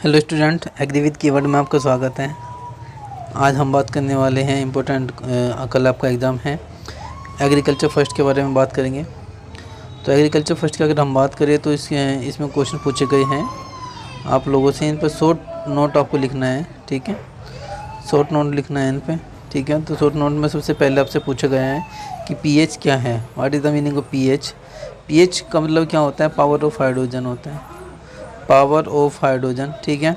Hello student, agri with keyword में आपका स्वागत है। आज हम बात करने वाले हैं इम्पोर्टेंट, कल आपका एग्ज़ाम है, एग्रीकल्चर फर्स्ट के बारे में बात करेंगे। तो एग्रीकल्चर फर्स्ट की अगर हम बात करें तो इसमें क्वेश्चन पूछे गए हैं आप लोगों से। इन पर शॉर्ट नोट आपको लिखना है, ठीक है। शॉर्ट नोट लिखना है इन पर, ठीक है। तो शॉर्ट नोट में सबसे पहले आपसे पूछा गया है कि पीएच क्या है, what is the meaning of pH. PH का मतलब क्या होता है? पावर ऑफ हाइड्रोजन होता है, पावर ऑफ हाइड्रोजन, ठीक है।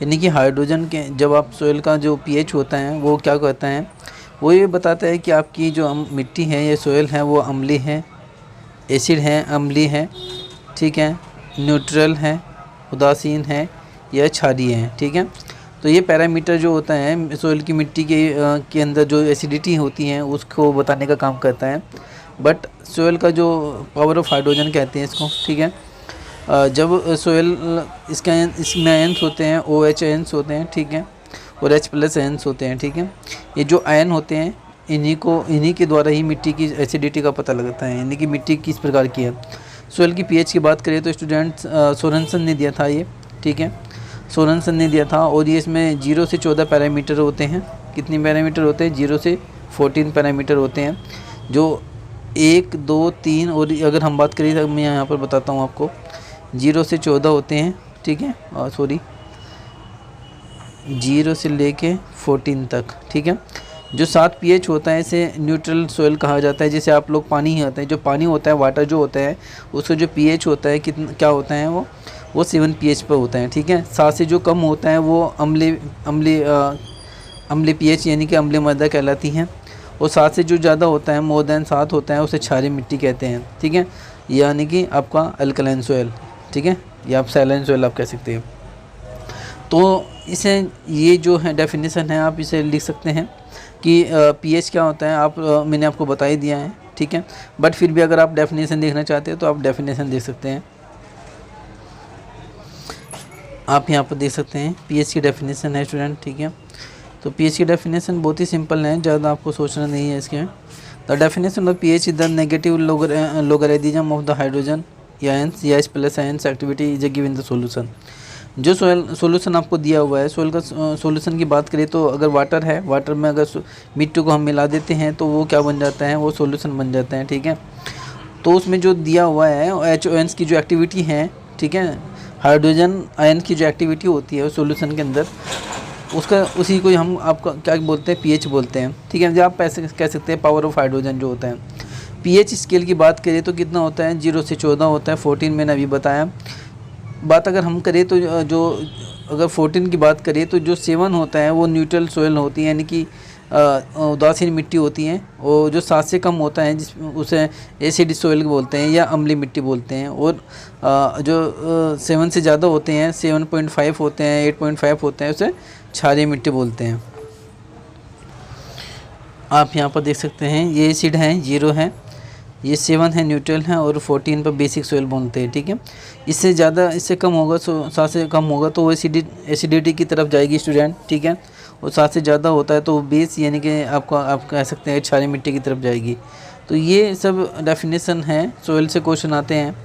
यानी कि हाइड्रोजन के जब आप सोइल का जो पीएच होता है वो क्या कहता है, वो ये बताता है कि आपकी जो मिट्टी है या सोइल है वो अम्लीय है, एसिड है, अम्लीय है, ठीक है, न्यूट्रल है, उदासीन है या क्षारीय है, ठीक है। तो ये पैरामीटर जो होता है सोइल की मिट्टी के अंदर जो एसिडिटी होती है उसको बताने का काम करता है। बट सोइल का जो पावर ऑफ हाइड्रोजन कहते हैं इसको, ठीक है। जब सोयल इसमें आयन्स होते हैं, OH आयन्स होते हैं, ठीक है, और H+ आयन्स होते हैं, ठीक है। ये जो आयन होते हैं इन्हीं के द्वारा ही मिट्टी की एसिडिटी का पता लगता है, यानी कि मिट्टी किस प्रकार की है। सोयल की पीएच की बात करें तो स्टूडेंट सोरेनसन ने दिया था ये, ठीक है, सोरेनसन ने दिया था। और ये इसमें 0 से 14 पैरामीटर होते हैं। कितने पैरामीटर होते हैं? 0 से 14 पैरामीटर होते हैं, जो 1, 2, 3 और अगर हम बात करें तो मैं यहाँ पर बताता हूँ आपको, 0 से 14 होते हैं, ठीक है, 0 से लेके 14 तक, ठीक है। जो 7 pH होता है इसे न्यूट्रल सोइल कहा जाता है। जैसे आप लोग पानी ही आता है, जो पानी होता है, वाटर जो होता है, उसका जो pH होता है कितना क्या होता है वो 7 pH पर होता है, ठीक है। 7 से जो कम होता है वो अम्लीय pH यानी कि अम्लीय मृदा कहलाती हैं। और 7 से जो ज़्यादा होता है, मोर देन 7 होता है, उसे क्षारीय मिट्टी कहते हैं, ठीक है, यानी कि आपका अल्कलाइन सोइल, ठीक है, या आप सैलाइन सोइल आप कह सकते हैं। तो इसे ये जो है डेफिनेशन है, आप इसे लिख सकते हैं कि पीएच क्या होता है। मैंने आपको बता ही दिया है, ठीक है। बट फिर भी अगर आप डेफिनेशन देखना चाहते हैं तो आप डेफिनेशन देख सकते हैं। आप यहाँ पर देख सकते हैं पीएच की डेफिनेशन है स्टूडेंट, ठीक है। तो पीएच की डेफिनेशन बहुत ही सिंपल है, ज़्यादा आपको सोचना नहीं है इसके। The definition of pH is the negative logarithm of the hydrogen ions या H+ ions activity is given the solution. जो सॉल्यूशन आपको दिया हुआ है, सोइल का सॉल्यूशन की बात करें तो अगर वाटर है, वाटर में अगर मिट्टी को हम मिला देते हैं तो वो क्या बन जाता है, वो सॉल्यूशन बन जाता है, ठीक है। तो उसमें जो दिया हुआ है HONs की जो एक्टिविटी है, ठीक है, हाइड्रोजन आयन की जो एक्टिविटी होती है उस सॉल्यूशन के अंदर, उसी को हम आपका क्या बोलते हैं, पीएच बोलते हैं, ठीक है। जो आप पैसे कह सकते हैं पावर ऑफ हाइड्रोजन जो होता है। पीएच स्केल की बात करें तो कितना होता है? 0 से 14 होता है, 14 मैंने अभी बताया। बात अगर हम करें तो अगर 14 की बात करें तो जो 7 होता है वो न्यूट्रल सोइल होती है, यानी कि उदासीन मिट्टी होती है। और जो 7 से कम होता है उसे एसिड सोइल बोलते हैं या अम्लीय मिट्टी बोलते हैं। और जो 7 से ज़्यादा होते हैं, 7.5 होते हैं, 8.5 होते हैं, उसे क्षारीय मिट्टी बोलते हैं। आप यहाँ पर देख सकते हैं ये एसिड है, 0 है, ये 7 है, न्यूट्रल है, और 14 पर बेसिक सोइल बोलते हैं, ठीक है। इससे ज़्यादा, इससे कम होगा, 7 से कम होगा तो वो एसिडिटी की तरफ जाएगी स्टूडेंट, ठीक है। और 7 से ज़्यादा होता है तो वो बेस यानी कि आप कह सकते हैं क्षारीय मिट्टी की तरफ जाएगी। तो ये सब डेफिनेशन है, सोइल से क्वेश्चन आते हैं,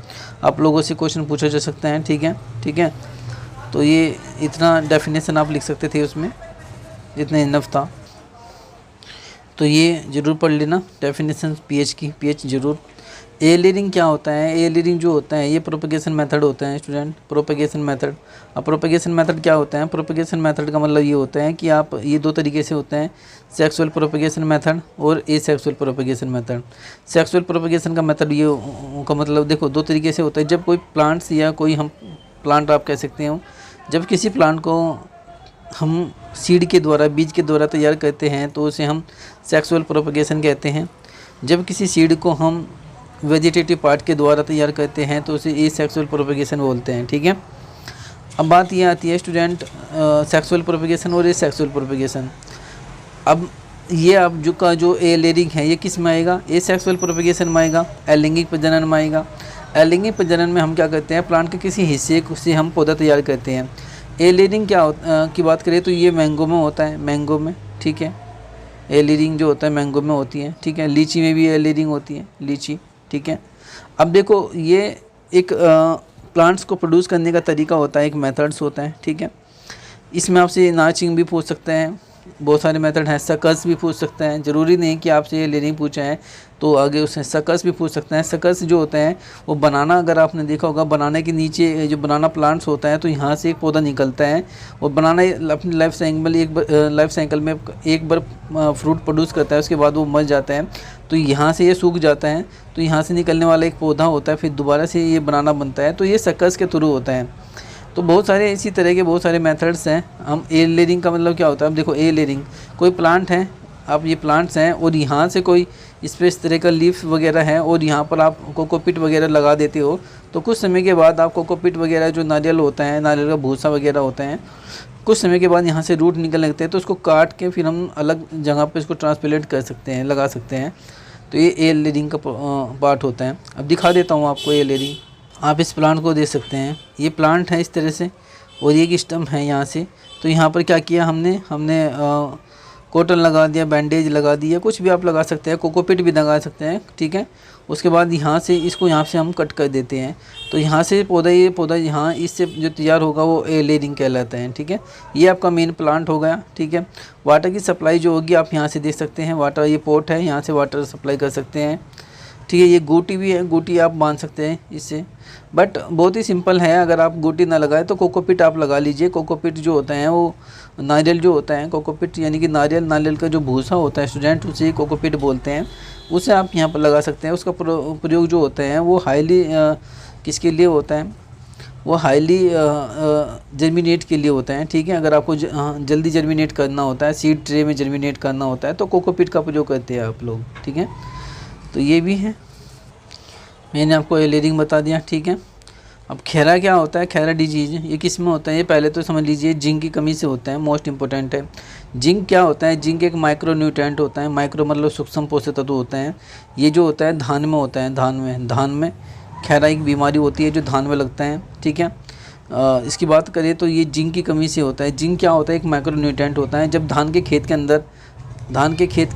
आप लोगों से क्वेश्चन पूछा जा सकता है, ठीक है, ठीक है। तो ये इतना डेफिनेशन आप लिख सकते थे उसमें, इतना इनफ था। तो ये ज़रूर पढ़ लेना डेफिनेशन पीएच की, पीएच ज़रूर। एयरलेयरिंग क्या होता है? एयरलेयरिंग जो होता है ये प्रोपगेशन मेथड होता है स्टूडेंट, प्रोपगेशन मेथड। अब प्रोपगेशन मेथड क्या होता है? प्रोपगेशन मेथड का मतलब ये होता है कि आप ये 2 तरीके से होते हैं, सेक्सुअल प्रोपगेशन मेथड और asexual propagation method. Sexual propagation का मेथड ये का मतलब देखो 2 तरीके से होता है। जब कोई प्लांट्स या कोई हम प्लांट आप कह सकते हो, जब किसी प्लांट को हम सीड के द्वारा, बीज के द्वारा तैयार करते हैं तो उसे हम सेक्सुअल प्रोपगेशन कहते हैं। जब किसी सीड को हम वेजिटेटिव पार्ट के द्वारा तैयार करते हैं तो उसे एसेक्सुअल प्रोपगेशन बोलते हैं, ठीक है। अब बात ये आती है स्टूडेंट सेक्सुअल प्रोपगेशन और एसेक्सुअल प्रोपगेशन। अब ये अब जो एयरलेयरिंग है ये किस में आएगा? एसेक्सुअल प्रोपगेशन में आएगा, अलैंगिक प्रजनन में आएगा। अलैंगिक प्रजनन में हम क्या करते हैं, प्लांट के किसी हिस्से से हम पौधा तैयार करते हैं। एयरलेयरिंग की बात करें तो ये मैंगो में होता है, मैंगो में, ठीक है। एयरलेयरिंग जो होता है मैंगो में होती है, ठीक है। लीची में भी एयरलेयरिंग होती है, लीची, ठीक है। अब देखो ये एक प्लांट्स को प्रोड्यूस करने का तरीका होता है, एक मेथड्स होता है, ठीक है। इसमें आपसे नाचिंग भी पूछ सकते हैं, बहुत सारे मेथड हैं, सकस भी पूछ सकते हैं, ज़रूरी नहीं कि आपसे ये लेयरिंग पूछा है तो आगे उससे सकस भी पूछ सकते हैं। सकस जो होते हैं वो बनाना, अगर आपने देखा होगा बनाने के नीचे जो बनाना प्लांट्स होता है तो यहाँ से एक पौधा निकलता है और बनाना अपनी लाइफ साइकिल में एक बार फ्रूट प्रोड्यूस करता है, उसके बाद वो मर जाता है, तो यहाँ से ये सूख जाता है, तो यहाँ से निकलने वाला एक पौधा होता है, फिर दोबारा से ये बनाना बनता है, तो ये सकस के थ्रू होता है। तो बहुत सारे इसी तरह के बहुत सारे मेथड्स हैं। हम एयर लेयरिंग का मतलब क्या होता है, अब देखो एयर लेयरिंग, कोई प्लांट है, आप ये प्लांट्स हैं और यहाँ से कोई इस पर इस तरह का लीफ वगैरह है और यहाँ पर आप कोकोपीट वगैरह लगा देते हो, तो कुछ समय के बाद आप कोकोपीट वगैरह जो नारियल होता है, नारियल का भूसा वगैरह होता है, कुछ समय के बाद यहाँ से रूट निकलने लगते हैं, तो उसको काट के फिर हम अलग जगह पर इसको ट्रांसप्लांट कर सकते हैं, लगा सकते हैं। तो ये एयर लेयरिंग का पार्ट होता है। अब दिखा देता हूँ आपको एयर लेयरिंग। आप इस प्लांट को देख सकते हैं, ये प्लांट है इस तरह से और ये एक स्टम्प है यहाँ से। तो यहाँ पर क्या किया हमने कॉटन लगा दिया, बैंडेज लगा दिया, कुछ भी आप लगा सकते हैं, कोकोपीट भी लगा सकते हैं, ठीक है। उसके बाद यहाँ से इसको यहाँ से हम कट कर देते हैं, तो यहाँ से ये पौधा यहाँ इससे जो तैयार होगा वो एयर लेयरिंग कहलाता है, ठीक है। ये आपका मेन प्लांट हो गया, ठीक है। वाटर की सप्लाई जो होगी आप यहाँ से देख सकते हैं, वाटर, ये पोट है, यहाँ से वाटर सप्लाई कर सकते हैं, ठीक है। ये गोटी भी है, गोटी आप बांध सकते हैं इससे, बट बहुत ही सिंपल है। अगर आप गोटी ना लगाए तो कोकोपीट आप लगा लीजिए। कोकोपीट जो होता है वो नारियल जो होता है, कोकोपीट यानी कि नारियल का जो भूसा होता है स्टूडेंट, उसे कोकोपीट बोलते हैं, उसे आप यहाँ पर लगा सकते हैं। उसका प्रयोग जो होता है वो हाईली किसके लिए होता है, वो हाईली जर्मिनेट के लिए होता है, ठीक है। अगर आपको जल्दी जर्मिनेट करना होता है, सीड ट्रे में जर्मिनेट करना होता है, तो कोकोपीट का प्रयोग करते हैं आप लोग, ठीक है। तो ये भी है, मैंने आपको एयर लेयरिंग बता दिया, ठीक है। अब खैरा क्या होता है, खैरा डिजीज ये किस में होता है, ये पहले तो समझ लीजिए जिंक की कमी से होता है, मोस्ट इंपॉर्टेंट है। जिंक क्या होता है, जिंक एक माइक्रो न्यूट्रेंट होता है, माइक्रो मतलब सूक्ष्म पोषक तत्व होता है। ये जो होता है धान में होता है, धान में खैरा एक बीमारी होती है जो धान में लगता है, ठीक है। इसकी बात करें तो ये जिंक की कमी से होता है। जिंक क्या होता है, एक माइक्रो न्यूट्रेंट होता है। जब धान के खेत के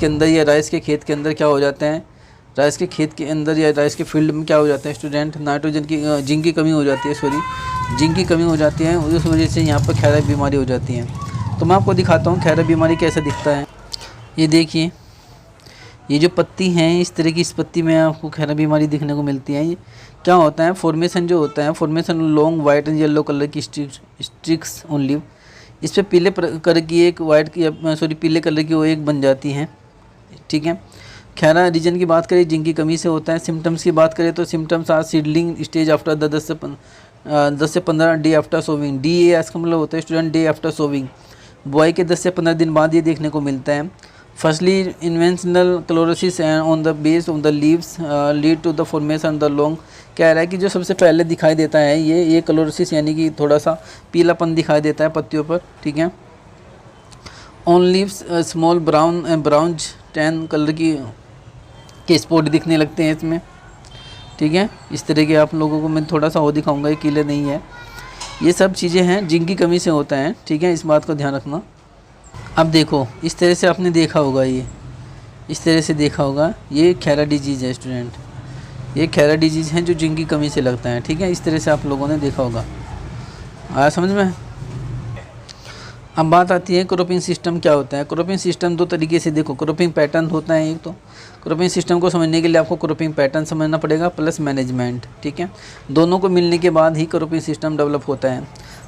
अंदर या राइस के खेत के अंदर क्या हो जाता है, राइस के खेत के अंदर या राइस के फील्ड में क्या हो जाता है स्टूडेंट, नाइट्रोजन की जिंक की कमी हो जाती है, जिंक की कमी हो जाती है, उस वजह से यहाँ पर खैरा बीमारी हो जाती है। तो मैं आपको दिखाता हूँ खैरा बीमारी कैसा दिखता है। ये देखिए, ये जो पत्ती हैं इस तरह की, इस पत्ती में आपको खैरा बीमारी दिखने को मिलती है। ये क्या होता है, फॉर्मेशन जो होता है, formation long white and yellow colour की स्ट्रिक्स ऑन लीव, इस पर पीले कलर की एक पीले कलर की वो एक बन जाती हैं, ठीक है। खैरा रीजन की बात करें, जिंक की कमी से होता है। सिम्टम्स की बात करें तो symptoms are seedling stage after the 10 से 15 डे आफ्टर सोविंग। DAS का मतलब होता है स्टूडेंट डे आफ्टर सोविंग, बुआई के 10 से 15 दिन बाद ये देखने को मिलता है। Firstly interveinal chlorosis on the base of the leaves lead to the formation the long. कह रहा है कि जो सबसे पहले दिखाई देता है ये क्लोरोसिस यानी कि थोड़ा सा पीलापन दिखाई देता है पत्तियों पर, ठीक है। On leaves small bronze tan colour के स्पॉट दिखने लगते हैं इसमें, ठीक है। इस तरह के आप लोगों को मैं थोड़ा सा और दिखाऊंगा, ये क्लियर नहीं है। ये सब चीज़ें हैं जिंक की कमी से होता है, ठीक है, इस बात को ध्यान रखना। अब देखो इस तरह से आपने देखा होगा, ये इस तरह से देखा होगा, ये खैरा डिजीज़ है स्टूडेंट, ये खैरा डिजीज़ है जो जिंक की कमी से लगता है, ठीक है। इस तरह से आप लोगों ने देखा होगा, आया समझ में। अब बात आती है क्रॉपिंग सिस्टम क्या होता है। क्रॉपिंग सिस्टम दो तरीके से देखो, क्रॉपिंग पैटर्न होता है एक, तो क्रॉपिंग सिस्टम को समझने के लिए आपको क्रॉपिंग पैटर्न समझना पड़ेगा प्लस मैनेजमेंट, ठीक है। दोनों को मिलने के बाद ही क्रॉपिंग सिस्टम डेवलप होता है।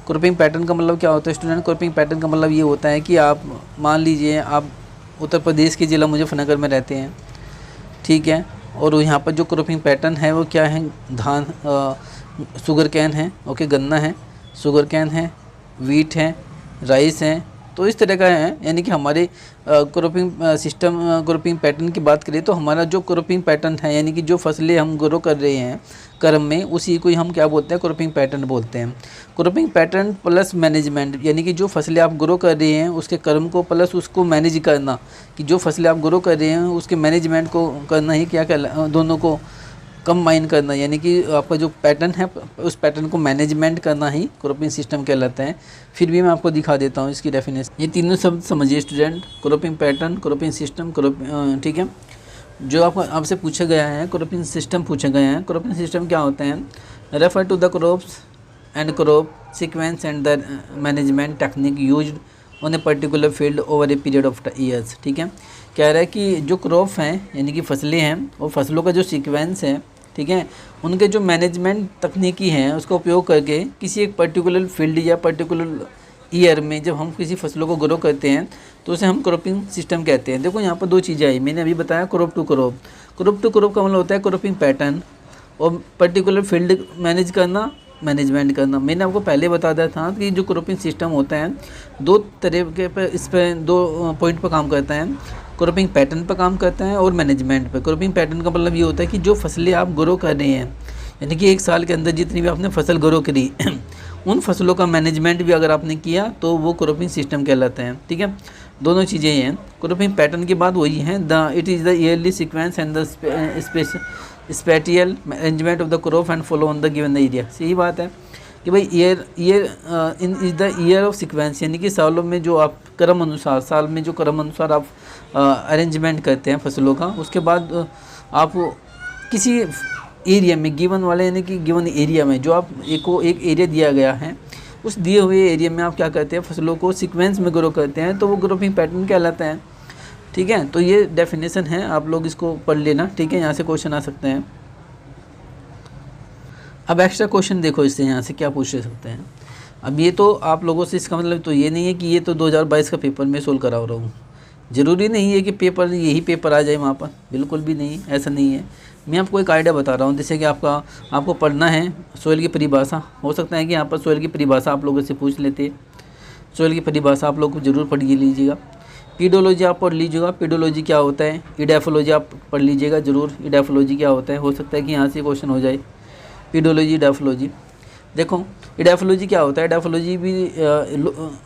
क्रॉपिंग पैटर्न का मतलब क्या होता है स्टूडेंट, क्रॉपिंग पैटर्न का मतलब ये होता है कि आप मान लीजिए आप उत्तर प्रदेश के ज़िला मुजफ्फरनगर में रहते हैं, ठीक है, और यहाँ पर जो क्रॉपिंग पैटर्न है वो क्या है, धान शुगर कैन है, ओके, गन्ना है, शुगर कैन है, वीट है, राइस है, तो इस तरह का है। यानी कि हमारे क्रॉपिंग पैटर्न की बात करें तो हमारा जो क्रॉपिंग पैटर्न है यानी कि जो फसलें हम ग्रो कर रहे हैं क्रम में, उसी को हम क्या बोलते हैं, क्रॉपिंग पैटर्न बोलते हैं। क्रॉपिंग पैटर्न प्लस मैनेजमेंट, यानी कि जो फसलें आप ग्रो कर रहे हैं उसके क्रम को प्लस उसको मैनेज करना, कि जो फसलें आप ग्रो कर रहे हैं उसके मैनेजमेंट को करना ही क्या कहला, दोनों को कंबाइन करना, यानी कि आपका जो पैटर्न है उस पैटर्न को मैनेजमेंट करना ही क्रॉपिंग सिस्टम कहलाता है। फिर भी मैं आपको दिखा देता हूँ इसकी डेफिनेशन। ये तीनों शब्द समझिए student, cropping pattern, cropping system, ठीक है। जो आपसे पूछा गया है क्रॉपिंग सिस्टम पूछा गया है। क्रॉपिंग सिस्टम क्या होता है, refer to the crops and crop sequence and the management technique used on a particular field over a period of years. ठीक है, कह रहा है कि जो क्रॉप हैं यानी कि फसलें हैं और फसलों का जो सीक्वेंस है, ठीक है, उनके जो मैनेजमेंट तकनीकी हैं उसका उपयोग करके किसी एक पर्टिकुलर फील्ड या पर्टिकुलर ईयर में जब हम किसी फसलों को ग्रो करते हैं तो उसे हम क्रॉपिंग सिस्टम कहते हैं। देखो यहाँ पर दो चीज़ें आई, मैंने अभी बताया crop to crop. Crop to crop का मतलब होता है क्रॉपिंग पैटर्न और पर्टिकुलर फील्ड मैनेज करना, मैनेजमेंट करना। मैंने आपको पहले बता दिया था कि जो क्रॉपिंग सिस्टम होता है दो तरह के पर, इस पर दो पॉइंट पर काम करता है। क्रॉपिंग पैटर्न पर काम करता है और मैनेजमेंट पर। क्रॉपिंग पैटर्न का मतलब ये होता है कि जो फसलें आप ग्रो कर रहे हैं, यानी कि एक साल के अंदर जितनी भी आपने फसल ग्रो करी उन फसलों का मैनेजमेंट भी अगर आपने किया तो वो क्रॉपिंग सिस्टम कहलाते हैं। ठीक है, दोनों चीज़ें हैं। क्रॉपिंग पैटर्न की बात वही है, it is the yearly sequence and the spatial arrangement of the crop and follow on the given area. सही बात है कि भाई year in is the year of sequence, यानी कि सालों में जो आप क्रम अनुसार, साल में जो क्रम अनुसार आप अरेंजमेंट करते हैं फसलों का, उसके बाद आप किसी एरिया में गिवन वाले यानी कि गिवन एरिया में जो आप एक एरिया दिया गया है उस दिए हुए एरिया में आप क्या करते हैं, फसलों को सीक्वेंस में ग्रो करते हैं, तो वो ग्रोपिंग पैटर्न कहलाता है। ठीक है, तो ये डेफिनेशन है, आप लोग इसको पढ़ लेना। ठीक है, यहाँ से क्वेश्चन आ सकते हैं। अब एक्स्ट्रा क्वेश्चन देखो इससे यहाँ से क्या पूछ सकते हैं। अब ये तो आप लोगों से इसका मतलब तो ये नहीं है कि ये तो 2022 का पेपर मैं सोल्व करा रहा हूँ। ज़रूरी नहीं है कि पेपर यही पेपर आ जाए वहाँ पर, बिल्कुल भी नहीं, ऐसा नहीं है। मैं आपको एक आइडिया बता रहा हूँ, जैसे कि आपको पढ़ना है सोइल की परिभाषा। हो सकता है कि यहाँ पर सोइल की परिभाषा आप लोगों से पूछ लेते। सोइल की परिभाषा आप लोग ज़रूर पढ़ लीजिएगा। पीडोलॉजी आप पढ़ लीजिएगा, पीडोलॉजी क्या होता है। इडेफोलॉजी आप पढ़ लीजिएगा ज़रूर, इडेफोलॉजी क्या होता है। हो सकता है कि यहाँ से क्वेश्चन हो जाए, पीडोलॉजी इडेफोलॉजी। देखो इडेफोलॉजी क्या होता है, इडेफोलॉजी भी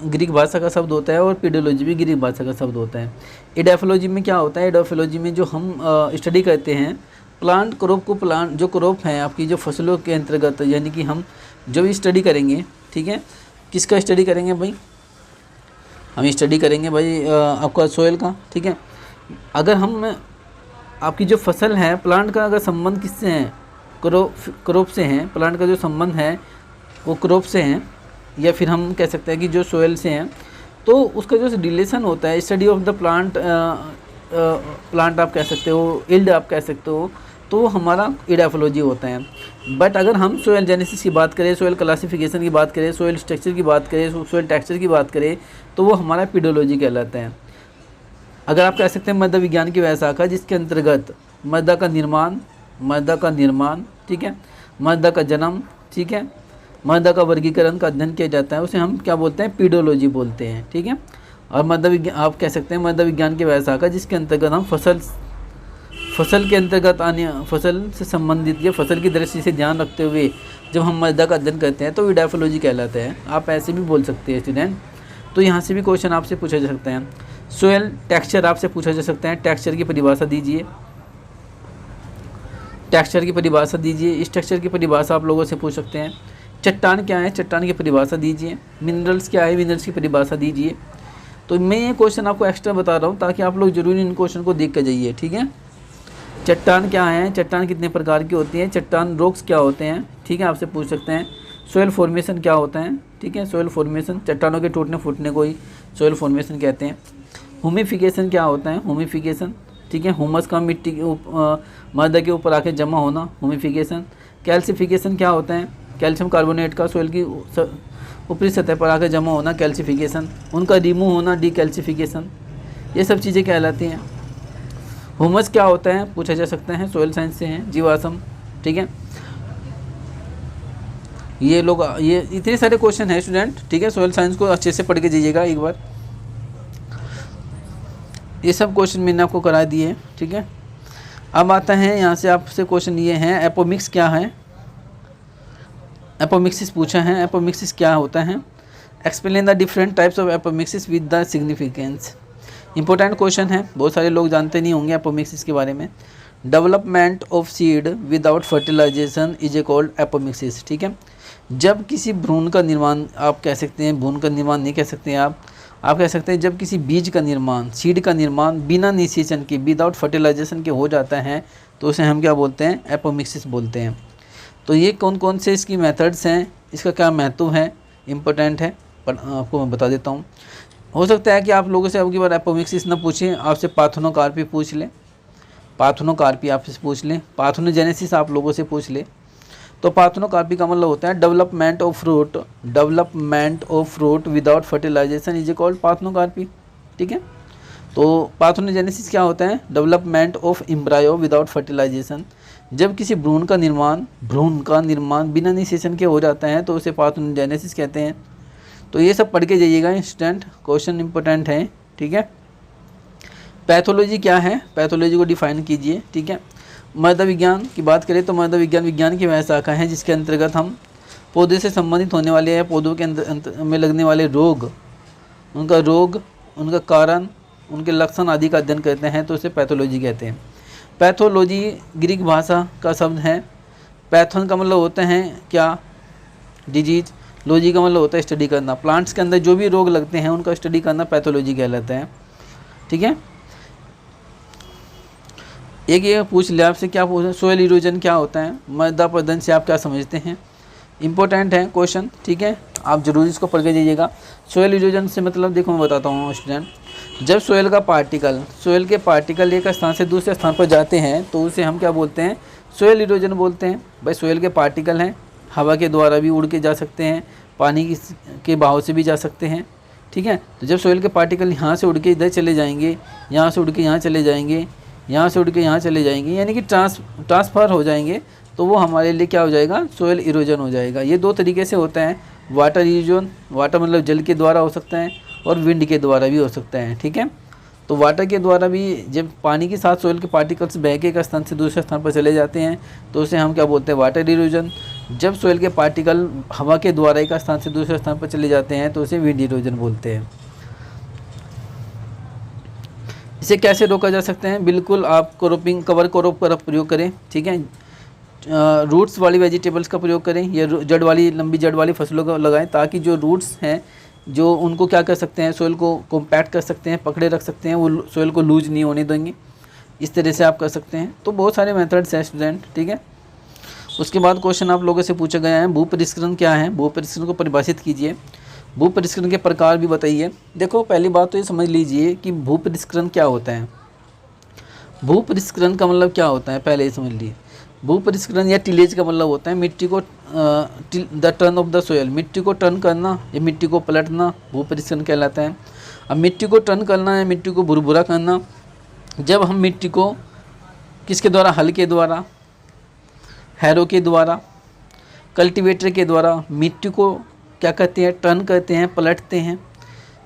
ग्रीक भाषा का शब्द होता है और पीडोलॉजी भी ग्रीक भाषा का शब्द होता है। इडेफोलॉजी में क्या होता है, इडेफोलॉजी में जो हम स्टडी करते हैं प्लांट क्रॉप को, प्लांट जो क्रॉप हैं आपकी जो फसलों के अंतर्गत, यानी कि हम जो भी स्टडी करेंगे, ठीक है, किसका स्टडी करेंगे भाई, हम स्टडी करेंगे भाई आपका सोयल का। ठीक है, अगर हम आपकी जो फसल है प्लांट का अगर संबंध किससे है, क्रॉप से हैं, प्लांट का जो संबंध है वो क्रॉप से हैं, या फिर हम कह सकते हैं कि जो सोयल से हैं, तो उसका जो रिलेशन होता है study of the plant, plant आप कह सकते हो, इल्ड आप कह सकते हो, तो वो हमारा इडेफोलॉजी होता है। बट अगर हम सोयल जेनेसिस की बात करें, सोयल क्लासिफिकेशन की बात करें, सोयल स्ट्रक्चर की बात करें, सोयल टेक्सचर की बात करें, तो वो हमारा पीडोलॉजी कहलाता है। अगर आप कह सकते हैं मृदा विज्ञान की वह शाखा जिसके अंतर्गत मृदा का निर्माण, ठीक है, मृदा का जन्म, ठीक है, मृदा का वर्गीकरण का अध्ययन किया जाता है, उसे हम क्या बोलते हैं, पीडोलॉजी बोलते हैं। ठीक है, और मृदा विज्ञान आप कह सकते हैं मृदा विज्ञान की वह शाखा जिसके अंतर्गत हम फसल के अंतर्गत आने, फसल से संबंधित या फसल की दृष्टि से ध्यान रखते हुए जब हम मृदा का अध्ययन करते हैं तो इडेफोलॉजी कहलाता है। आप ऐसे भी बोल सकते हैं स्टूडेंट। तो यहाँ से भी क्वेश्चन आपसे पूछा जा सकता है। सोयल टेक्सचर आपसे पूछा जा सकता है, टेक्सचर की परिभाषा दीजिए, टेक्सचर की परिभाषा दीजिए। स्ट्रक्चर की परिभाषा आप लोगों से पूछ सकते हैं। चट्टान क्या है, चट्टान की परिभाषा दीजिए। मिनरल्स क्या है, मिनरल्स की परिभाषा दीजिए। तो मैं ये क्वेश्चन आपको एक्स्ट्रा बता रहा हूँ ताकि आप लोग जरूर इन क्वेश्चन को देख कर जाइए। ठीक है, चट्टान क्या है, चट्टान कितने प्रकार की होती है, चट्टान रॉक्स क्या होते हैं, ठीक है, आपसे पूछ सकते हैं। सोयल फॉर्मेशन क्या होता है, ठीक है, सोयल फॉर्मेशन, चट्टानों के टूटने फूटने को ही सोयल फॉर्मेशन कहते हैं। ह्यूमिफिकेशन क्या होता है, ह्यूमिफिकेशन, ठीक है, ह्यूमस का मिट्टी मृदा के ऊपर आके जमा होना, ह्यूमिफिकेशन। कैल्सिफिकेशन क्या होता है, कैल्शियम कार्बोनेट का सोयल की ऊपरी सतह पर आकर जमा होना, कैल्सिफिकेशन। उनका रिमूव होना, डीकैल्सिफिकेशन। ये सब चीज़ें कहलाती हैं। ह्यूमस क्या होता है पूछा जा सकता है, सोयल साइंस से हैं, जीवाश्म। ठीक है, ये इतने सारे क्वेश्चन हैं स्टूडेंट। ठीक है, सोयल साइंस को अच्छे से पढ़ के जाइएगा एक बार। ये सब क्वेश्चन मैंने आपको करा दिए। ठीक है, अब आता है यहाँ से आपसे क्वेश्चन ये हैं, एपोमिक्स क्या है, एपोमिक्सिस पूछा है। एपोमिक्सिस क्या होता है, explain the different types of apomixis with the significance. Important question है, बहुत सारे लोग जानते नहीं होंगे एपोमिक्सिस के बारे में। Development of seed without fertilization is a called apomixis. ठीक है, जब किसी भ्रूण का निर्माण, आप कह सकते हैं भ्रूण का निर्माण नहीं कह सकते हैं आप कह सकते हैं जब किसी बीज का निर्माण, सीड का निर्माण बिना निषेचन के, विदाउट फर्टिलाइजेशन के हो जाता है तो उसे हम क्या बोलते हैं, एपोमिक्सिस बोलते हैं। तो ये कौन कौन से इसकी मेथड्स हैं, इसका क्या महत्व है, इम्पोर्टेंट है, पर आपको मैं बता देता हूँ। हो सकता है कि आप लोगों से अब की बार एपोमिक्सिस ना पूछें, आपसे पार्थेनोकार्पी पूछ लें, पार्थेनोकार्पी आपसे पूछ लें, पार्थेनोजेनेसिस आप लोगों से पूछ ले। तो पार्थेनोकार्पी का मतलब होता है development of fruit without fertilization is called parthenocarpy, ठीक है। तो पार्थेनोजेनेसिस क्या होता है, development of embryo without fertilization, जब किसी भ्रूण का निर्माण बिना निषेचन के हो जाता है तो उसे पार्थेनोजेनेसिस कहते हैं। तो ये सब पढ़ के जाइएगा स्टूडेंट, क्वेश्चन इंपॉर्टेंट है, ठीक है। पैथोलॉजी क्या है, पैथोलॉजी को डिफाइन कीजिए, ठीक है। मृदा विज्ञान की बात करें तो मृदा विज्ञान की वह शाखा है जिसके अंतर्गत हम पौधे से संबंधित होने वाले या पौधों के अंदर में लगने वाले रोग, उनका कारण, उनके लक्षण आदि का अध्ययन करते हैं, तो उसे पैथोलॉजी कहते हैं। पैथोलॉजी ग्रीक भाषा का शब्द है। पैथोन का मतलब होते हैं क्या, डिजीज, लॉजी का मतलब होता है स्टडी करना। प्लांट्स के अंदर जो भी रोग लगते हैं उनका स्टडी करना पैथोलॉजी कहलाता है, ठीक है। एक ये पूछ लिया आपसे, क्या पूछा, सोयल इरोजन क्या होता है, मृदा प्रदन से आप क्या समझते हैं, इंपॉर्टेंट है क्वेश्चन, ठीक है। आप जरूर इसको पढ़ के जाइएगा। सोयल इरोजन से मतलब देखो मैं बताता हूँ स्टूडेंट, जब सोयल के पार्टिकल एक स्थान से दूसरे स्थान पर जाते हैं तो उसे हम क्या बोलते हैं, सोयल इरोजन बोलते हैं। भाई सोयल के पार्टिकल हैं, हवा के द्वारा भी उड़ के जा सकते हैं, पानी के बहाव से भी जा सकते हैं, ठीक है। तो जब सोयल के पार्टिकल यहाँ से उड़ के इधर चले जाएंगे, यहाँ से उड़ के यहाँ चले जाएंगे, यहाँ से उड़ के यहाँ चले जाएंगे, यानी कि ट्रांसफ़र हो जाएंगे, तो वो हमारे लिए क्या हो जाएगा, सोयल इरोजन हो जाएगा। ये दो तरीके से होता है, वाटर इरोजन, वाटर मतलब जल के द्वारा हो सकता है, और विंड के द्वारा भी हो सकता है, ठीक है। तो वाटर के द्वारा भी, जब पानी के साथ सोयल के पार्टिकल्स बह के एक स्थान से दूसरे स्थान पर चले जाते हैं तो उसे हम क्या बोलते हैं, वाटर इरोजन। जब सोयल के पार्टिकल हवा के द्वारा एक स्थान से दूसरे स्थान पर चले जाते हैं तो उसे विंड इरोजन बोलते हैं। इसे कैसे रोका जा सकता है, बिल्कुल आप कवर क्रॉप का प्रयोग करें, ठीक है। रूट्स वाली वेजिटेबल्स का प्रयोग करें, या लंबी जड़ वाली फसलों को लगाएं, ताकि जो रूट्स हैं जो उनको क्या कर सकते हैं, सोयल को कॉम्पैक्ट कर सकते हैं, पकड़े रख सकते हैं, वो सोयल को लूज नहीं होने देंगे। इस तरह से आप कर सकते हैं। तो बहुत सारे मेथड्स हैं स्टूडेंट, ठीक है। उसके बाद क्वेश्चन आप लोगों से पूछा गया है, भूपरिष्करण क्या है, भूपरिष्करण को परिभाषित कीजिए, भूपरिष्करण के प्रकार भी बताइए। देखो पहली बात तो ये समझ लीजिए कि भूपरिष्करण क्या होता है। भूपरिष्करण का मतलब क्या होता है, पहले ये समझ लीजिए। भूपरिष्करण या टिलेज का मतलब होता है मिट्टी को, the turn off the soil, मिट्टी को टर्न करना या मिट्टी को पलटना भूपरिष्करण कहलाता है। अब मिट्टी को टर्न करना या मिट्टी को भुरभुरा करना, जब हम मिट्टी को किसके द्वारा, हल के द्वारा, हैरो के द्वारा, कल्टीवेटर के द्वारा मिट्टी को क्या करते हैं, टर्न करते हैं, पलटते हैं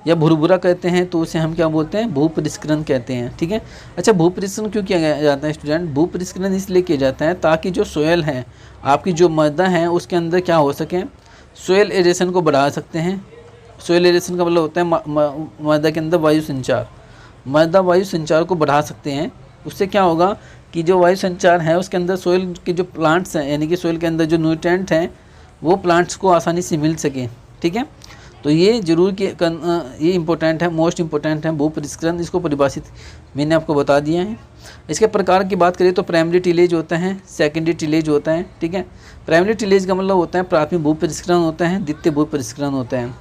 या भुरभुरा करते हैं, तो उसे हम क्या बोलते हैं, भूपरिष्करण कहते हैं, ठीक है। अच्छा, भूपरिष्करण क्यों किया जाता है स्टूडेंट, भूपरिष्करण इसलिए किया जाता है ताकि जो सोयल है, आपकी जो मृदा है, उसके अंदर क्या हो सके, सोयल एरेशन को बढ़ा सकते हैं। सोयल एरेशन का मतलब होता है मृदा के अंदर वायु संचार, मृदा वायु संचार को बढ़ा सकते हैं। उससे क्या होगा कि जो वायु संचार है उसके अंदर सोयल के जो प्लांट्स हैं, यानी कि सोयल के अंदर जो न्यूट्रिएंट हैं वो प्लांट्स को आसानी से मिल सके, ठीक है। तो ये जरूर कि ये इम्पोर्टेंट है, मोस्ट इम्पोर्टेंट है भूपरिष्करण। इसको परिभाषित मैंने आपको बता दिया है। इसके प्रकार की बात करें तो प्राइमरी टिलेज होता है, सेकेंडरी टिलेज होता है, ठीक है। प्राइमरी टिलेज का मतलब होता है प्राथमिक भूपरिष्करण होता है, द्वितीय भूपरिष्करण होता है।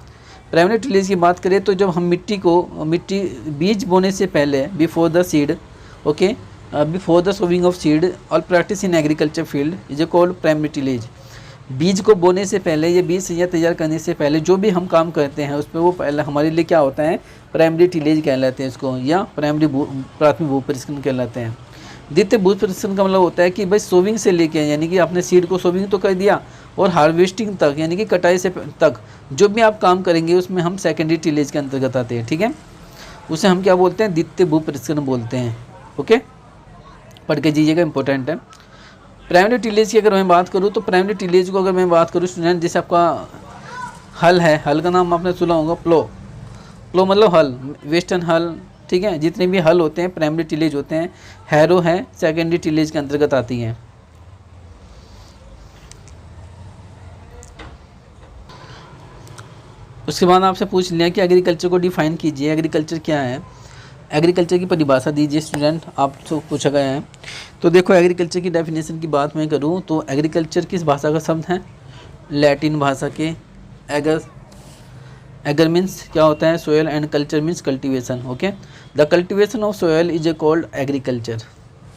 प्राइमरी टिलेज की बात करें तो जब हम मिट्टी बीज बोने से पहले, before the seed, okay, before the sowing of seed और practice in agriculture field is called primary tillage. बीज को बोने से पहले या बीज सैया तैयार करने से पहले जो भी हम काम करते हैं उसमें वो पहले हमारे लिए क्या होता है, प्राइमरी टिलेज कहलाते हैं इसको, या प्राथमिक भूपरिष्करण कहलाते हैं। द्वितीय भूपरिष्करण का मतलब होता है कि भाई सोविंग से लेके, यानी कि आपने सीड को सोविंग तो कर दिया, और हार्वेस्टिंग तक, यानी कि कटाई से तक जो भी आप काम करेंगे उसमें हम सेकेंडरी टिलेज के अंतर्गत आते हैं, ठीक है। उसे हम क्या बोलते हैं, द्वितीय भूपरिष्करण बोलते हैं, ओके। पढ़ के जाइएगा, इंपॉर्टेंट है। प्राइमरी टिलेज की अगर मैं बात करूँ तो प्राइमरी टिलेज को अगर मैं बात करूँ स्टूडेंट, जैसे आपका हल है, हल का नाम आपने सुना होगा, प्लो मतलब हल, वेस्टर्न हल, ठीक है। जितने भी हल होते हैं प्राइमरी टिलेज होते हैं। हैरो है सेकेंडरी टिलेज के अंतर्गत आती हैं। उसके बाद आपसे पूछ लिया कि एग्रीकल्चर को डिफाइन कीजिए, एग्रीकल्चर क्या है। एग्रीकल्चर की परिभाषा दीजिए स्टूडेंट, आपसे पूछा गया है। तो देखो एग्रीकल्चर की डेफिनेशन की बात मैं करूँ तो एग्रीकल्चर किस भाषा का शब्द है, लैटिन भाषा के। एगर मीन्स क्या होता है, soil, and culture means cultivation. Okay, the cultivation of soil is a called agriculture.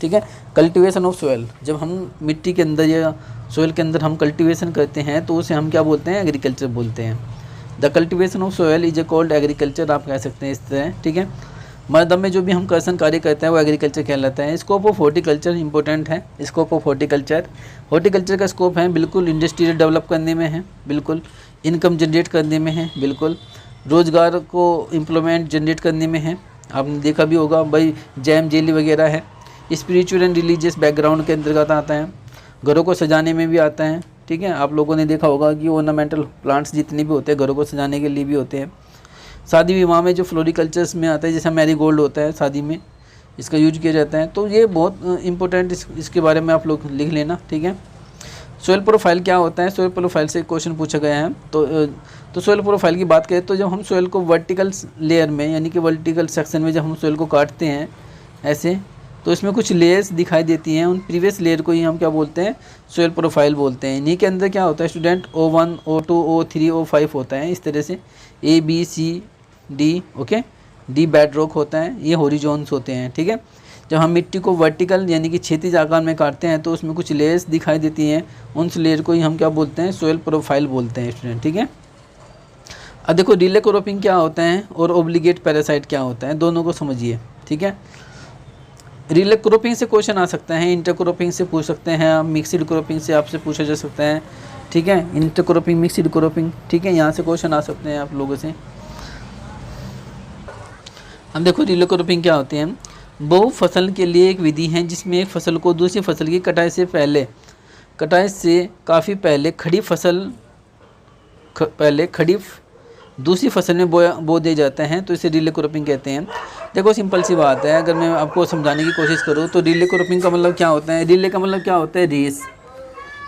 ठीक है, कल्टीवेशन ऑफ सोयल, जब हम मिट्टी के अंदर या सोयल के अंदर हम कल्टीवेशन करते हैं तो उसे हम क्या बोलते हैं, एग्रीकल्चर बोलते हैं। The cultivation of soil is a called agriculture, आप कह सकते हैं इस तरह। ठीक है, मरदम में जो भी हम कर्षण कार्य करते हैं वो एग्रीकल्चर कहलाता है। स्कोप ऑफ हॉर्टिकल्चर इंपॉर्टेंट है। स्कोप ऑफ हॉर्टिकल्चर, हॉर्टिकल्चर का स्कोप है बिल्कुल इंडस्ट्रियल डेवलप करने में है, बिल्कुल इनकम जनरेट करने में है, बिल्कुल रोज़गार को एम्प्लॉयमेंट जनरेट करने में है। आपने देखा भी होगा भाई, जैम जेली वगैरह है, स्पिरिचुअल एंड रिलीजियस बैकग्राउंड के अंतर्गत आता है, घरों को सजाने में भी आता है। ठीक है, आप लोगों ने देखा होगा कि ऑर्नामेंटल प्लांट्स जितने भी होते हैं घरों को सजाने के लिए भी होते हैं। शादी विवाह में जो फ्लोरिकल्चर्स में आता है, जैसे मैरीगोल्ड होता है शादी में, इसका यूज किया जाता है। तो ये बहुत इंपॉर्टेंट, इसके बारे में आप लोग लिख लेना। ठीक है, सोयल प्रोफाइल क्या होता है, सोयल प्रोफाइल से क्वेश्चन पूछा गया है। तो सोयल प्रोफाइल की बात करें तो जब हम सोयल को वर्टिकल लेयर में यानी कि वर्टिकल सेक्शन में जब हम सोयल को काटते हैं ऐसे, तो इसमें कुछ लेयर्स दिखाई देती हैं, उन प्रीवियस लेयर को ही हम क्या बोलते हैं, सोयल प्रोफाइल बोलते हैं। इन्हीं के अंदर क्या होता है student, O1, O2, O3, O5 होता है, इस तरह से A B C D। Okay, D bed rock होता है, ये हॉरिजॉन्स होते हैं। ठीक है, जब हम मिट्टी को वर्टिकल यानी कि क्षैतिज आकार में काटते हैं तो उसमें कुछ लेयर्स दिखाई देती हैं, उन लेयर को ही हम क्या बोलते हैं, सोयल प्रोफाइल बोलते हैं स्टूडेंट। ठीक है, अब देखो रिले क्रॉपिंग क्या होता है और ओब्लिगेट पैरासाइट क्या होता है, दोनों को समझिए। ठीक है, रिले क्रॉपिंग से क्वेश्चन आ सकता है, इंटर क्रॉपिंग से पूछ सकते हैं, मिक्सड क्रॉपिंग से आपसे पूछा जा सकता है। ठीक है, इंटर क्रॉपिंग, मिक्सड क्रॉपिंग, ठीक है, यहाँ से क्वेश्चन आ सकते हैं आप लोगों से। हम देखो रिले क्रॉपिंग क्या होती है, बहु फसल के लिए एक विधि है जिसमें एक फसल को दूसरी फसल की कटाई से काफ़ी पहले खड़ी दूसरी फसल में बो दिए जाते हैं, तो इसे रिले क्रॉपिंग कहते हैं। देखो सिंपल सी बात है, अगर मैं आपको समझाने की कोशिश करूँ तो रिले क्रॉपिंग का मतलब क्या होता है, रिले का मतलब क्या होता है, रेस।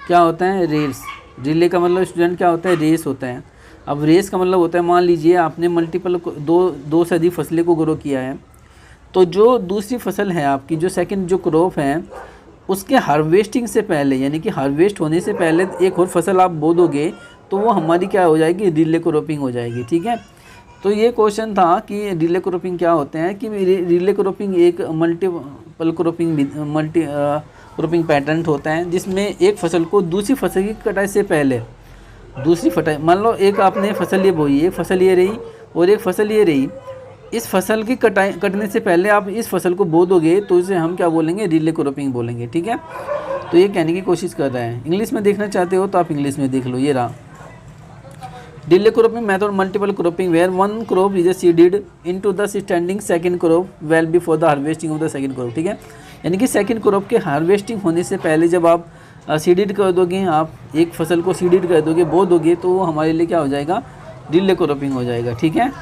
क्या होता है, रेस। रिले का मतलब स्टूडेंट क्या होता है, रेस होता है। अब रेस का मतलब होता है, मान लीजिए आपने मल्टीपल दो से अधिक फसलें को ग्रो किया है, तो जो दूसरी फसल है आपकी, जो सेकंड जो क्रॉप है, उसके हार्वेस्टिंग से पहले यानी कि हार्वेस्ट होने से पहले एक और फसल आप बो दोगे तो वो हमारी क्या हो जाएगी, रिले क्रॉपिंग हो जाएगी। ठीक है, तो ये क्वेश्चन था कि रिले क्रॉपिंग क्या होते हैं, कि रिले क्रॉपिंग एक मल्टीपल क्रॉपिंग पैटर्न होता है जिसमें एक फसल को दूसरी फसल की कटाई से पहले दूसरी फसल, मान लो एक आपने फसल ये बोई, एक फसल ये रही और एक फसल ये रही, इस फसल की कटने से पहले आप इस फसल को बो दोगे तो इसे हम क्या बोलेंगे, रिले क्रॉपिंग बोलेंगे। ठीक है, तो ये कहने की कोशिश कर रहा है। इंग्लिश में देखना चाहते हो तो आप इंग्लिश में देख लो, ये रहा। Relay cropping method multiple cropping where one crop is seeded into the standing second crop well before the harvesting of the second crop. ठीक है, यानी कि सेकंड क्रॉप के हार्वेस्टिंग होने से पहले जब आप सीडेड कर दोगे, आप एक फसल को सीडेड कर दोगे, बो दोगे, तो वो हमारे लिए क्या हो जाएगा, रिले क्रॉपिंग हो जाएगा। ठीक है,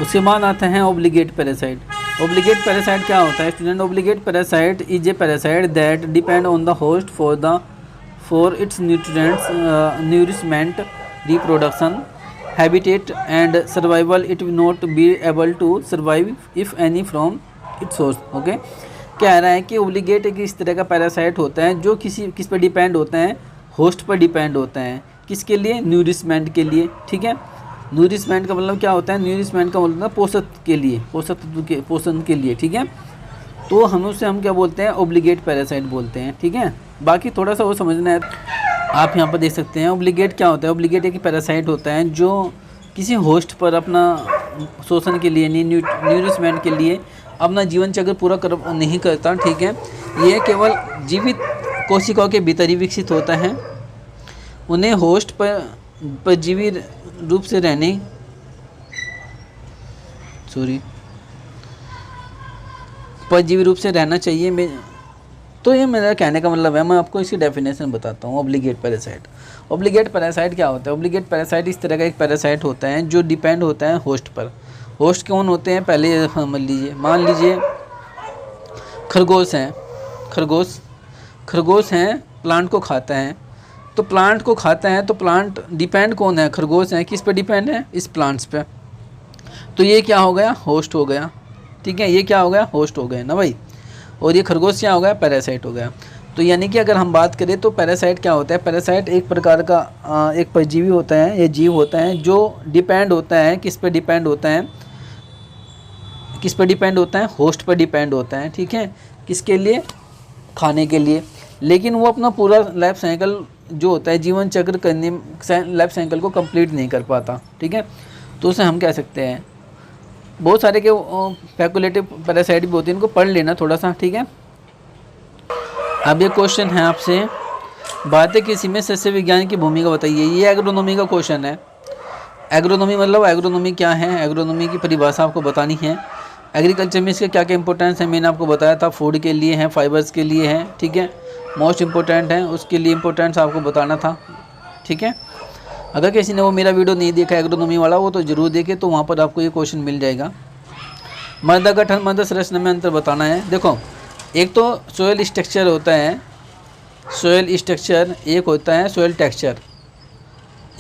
उसके बाद आता है ओब्लिगेट पैरासाइट। ओब्लिगेट पैरासाइट क्या होता है student, obligate parasite is a parasite that depend on the host for its nutrients, nourishment, reproduction, habitat and survival. It will not be able to survive if any from its source. Okay, कह रहा है कि obligate एक इस तरह का parasite होता है जो किस पर डिपेंड होता है, होस्ट पर डिपेंड होता है, किसके लिए, न्यूरिशमेंट के लिए। ठीक है, न्यूरिशमेंट का मतलब क्या होता है, न्यूरिशमेंट का मतलब पोषक के लिए, पोषक तत्व के पोषण के लिए। ठीक है, तो हम क्या बोलते हैं, ओब्लिगेट पैरासाइट बोलते हैं। ठीक है, बाकी थोड़ा सा वो समझना है। आप यहाँ पर देख सकते हैं ओब्लिगेट क्या होता है, ओब्लिगेट एक पैरासाइट होता है जो किसी होस्ट पर अपना शोषण के लिए, न्यूरिशमेंट के लिए अपना जीवन चक्र पूरा नहीं करता। ठीक है, ये केवल जीवित कोशिकाओं के भीतर ही विकसित होता है। उन्हें होस्ट पर जीवी रूप से रहना चाहिए। तो ये मेरा कहने का मतलब है, मैं आपको इसकी डेफिनेशन बताता हूँ। ओब्लिगेट पैरासाइट, ओब्लिगेट पैरासाइट क्या होता है, ओब्लिगेट पैरासाइट इस तरह का एक पैरासाइट होता है जो डिपेंड होता है होस्ट पर। होस्ट कौन होते हैं, पहले मान लीजिए खरगोश हैं, खरगोश हैं, प्लांट को खाता है, तो प्लांट डिपेंड कौन है, खरगोश हैं, किस पर डिपेंड है, इस प्लांट्स पे। तो ये क्या हो गया, होस्ट हो गया, ठीक है, ये क्या हो गया, होस्ट हो गया ना भाई। और ये खरगोश क्या हो गया, पैरासाइट हो गया। तो यानी कि अगर हम बात करें तो पैरासाइट क्या होता है, पैरासाइट एक प्रकार का एक परजीवी होता है, ये जीव होता है जो डिपेंड होता है, किस पे डिपेंड होता है, किस पे डिपेंड होता है, होस्ट पर डिपेंड होता है, ठीक है, किसके लिए, खाने के लिए। लेकिन वो अपना पूरा लाइफ साइकिल जो होता है, जीवन चक्र करने, लाइफ साइकिल को कंप्लीट नहीं कर पाता, ठीक है। तो उसे हम कह सकते हैं, बहुत सारे के फैकुलेटिव पैरासाइट भी होते हैं, इनको पढ़ लेना थोड़ा सा, ठीक है। अब ये क्वेश्चन है आपसे, भारतीय कृषि में सस्य विज्ञान की भूमिका बताइए। ये एग्रोनॉमी का क्वेश्चन है। एग्रोनॉमी मतलब एग्रोनॉमी क्या है, एग्रोनॉमी की परिभाषा आपको बतानी है। एग्रीकल्चर में इसके क्या क्या इंपॉर्टेंस है, मैंने आपको बताया था, फूड के लिए है, फाइबर्स के लिए है, ठीक है, मोस्ट इंपॉर्टेंट है, उसके लिए इंपॉर्टेंस आपको बताना था, ठीक है। अगर किसी ने वो मेरा वीडियो नहीं देखा एग्रोनॉमी वाला, वो तो ज़रूर देखे, तो वहाँ पर आपको ये क्वेश्चन मिल जाएगा। मृदा गठन, मृदा संरचना में अंतर बताना है। देखो, एक तो सोयल स्ट्रक्चर होता है, सोयल स्ट्रक्चर, एक होता है सोयल टेक्सचर,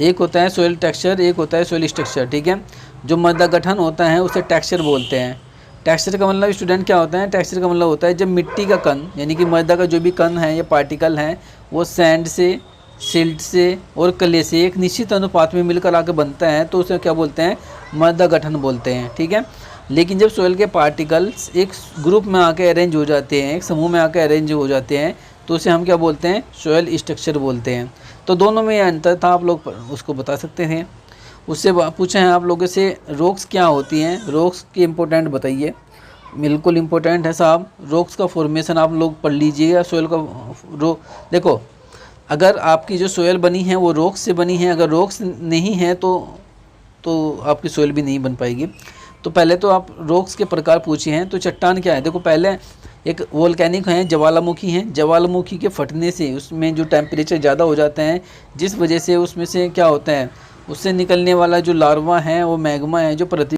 एक होता है सोयल टेक्सचर, एक होता है सोयल स्ट्रक्चर, ठीक है। जो मृदा गठन होता है उसे टेक्सचर बोलते हैं। टेक्सचर का मतलब स्टूडेंट क्या होता है, टेक्सचर का मतलब होता है जब मिट्टी का कण, यानी कि मृदा का जो भी कण है या पार्टिकल है, वो सैंड से, सिल्ट से और क्ले से एक निश्चित अनुपात में मिलकर आकर बनता है, तो उसे क्या बोलते हैं, मृदा गठन बोलते हैं, ठीक है। लेकिन जब सोयल के पार्टिकल्स एक ग्रुप में आकर अरेंज हो जाते हैं, एक समूह में आकर अरेंज हो जाते हैं, तो उसे हम क्या बोलते हैं, सोयल स्ट्रक्चर बोलते हैं। तो दोनों में अंतर था, आप लोग उसको बता सकते हैं। उससे पूछे हैं आप लोगों से, रॉक्स क्या होती हैं, रॉक्स की इम्पोर्टेंट बताइए। बिल्कुल इम्पोर्टेंट है साहब, रॉक्स का फॉर्मेशन आप लोग पढ़ लीजिएगा। सोयल का देखो, अगर आपकी जो सोयल बनी है वो रॉक्स से बनी है, अगर रॉक्स नहीं है तो आपकी सोयल भी नहीं बन पाएगी। तो पहले तो आप रॉक्स के प्रकार पूछे हैं। तो चट्टान क्या है, देखो पहले एक वोल्केनिक है, ज्वालामुखी है, ज्वालामुखी के फटने से उसमें जो टेम्परेचर ज़्यादा हो जाते हैं, जिस वजह से उसमें से क्या होता है, उससे निकलने वाला जो लार्वा है वो मैग्मा है जो पृथ्वी